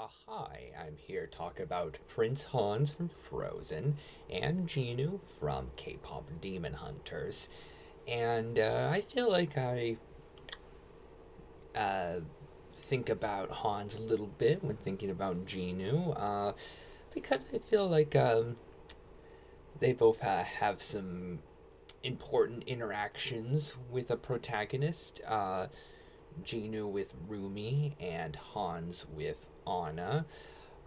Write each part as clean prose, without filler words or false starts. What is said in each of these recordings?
Hi, I'm here to talk about Prince Hans from Frozen and Jinu from K-Pop Demon Hunters. And I feel like I uh, think about Hans a little bit when thinking about Jinu, because I feel like they both have some important interactions with a protagonist. Jinu with Rumi and Hans with Anna.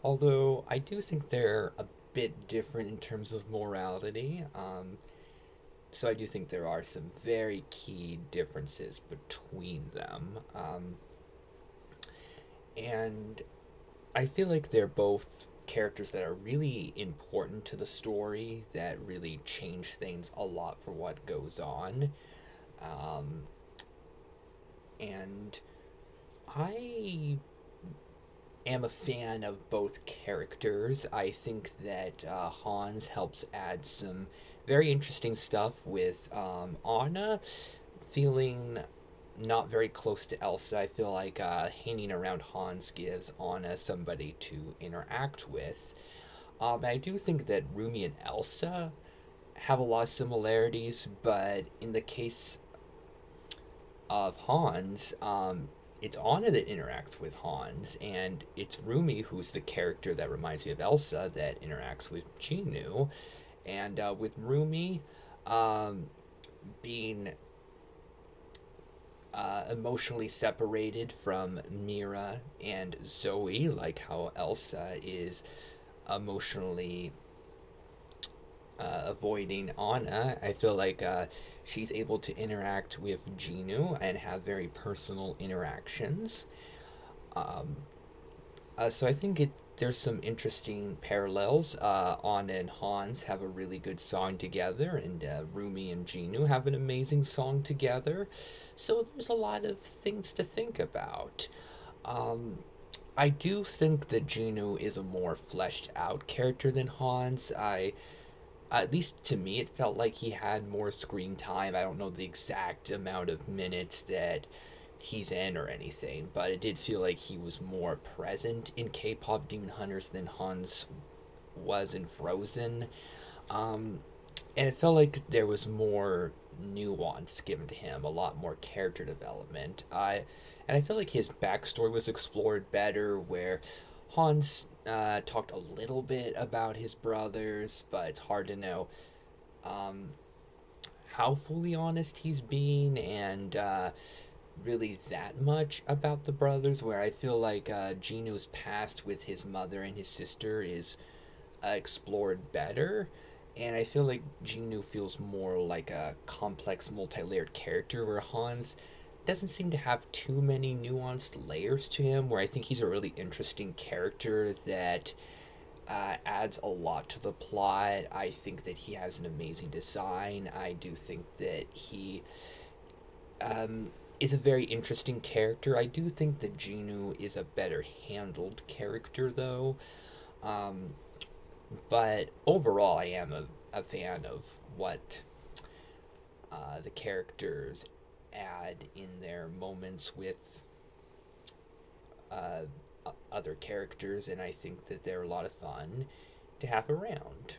Although I do think they're a bit different in terms of morality. So I do think there are some very key differences between them. And I feel like they're both characters that are really important to the story, that really change things a lot for what goes on. Um, and I am a fan of both characters. I think that Hans helps add some very interesting stuff with Anna feeling not very close to Elsa. I feel like hanging around Hans gives Anna somebody to interact with. I do think that Rumi and Elsa have a lot of similarities, but in the case of Hans, it's Anna that interacts with Hans, and it's Rumi who's the character that reminds me of Elsa that interacts with Jinu. And with Rumi um, being emotionally separated from Mira and Zoe, like how Elsa is emotionally avoiding Anna, I feel like she's able to interact with Jinu and have very personal interactions. Um, so I think there's some interesting parallels. Anna and Hans have a really good song together, and Rumi and Jinu have an amazing song together. So there's a lot of things to think about. Um, I do think that Jinu is a more fleshed out character than Hans. At least to me, it felt like he had more screen time. I don't know the exact amount of minutes that he's in or anything, but it did feel like he was more present in K-pop Demon Hunters than Hans was in Frozen. Um, and it felt like there was more nuance given to him, a lot more character development. I feel like his backstory was explored better, where Hans talked a little bit about his brothers, but it's hard to know um, how fully honest he's being and really that much about the brothers. Where I feel like Gino's past with his mother and his sister is explored better. And I feel like Jinu feels more like a complex, multi layered character, where Hans doesn't seem to have too many nuanced layers to him, where I think he's a really interesting character that adds a lot to the plot. I think that he has an amazing design. I do think that he is a very interesting character. I do think that Jinu is a better handled character, though. Um, but overall, I am a fan of what the characters add in their moments with uh, other characters, and I think that they're a lot of fun to have around.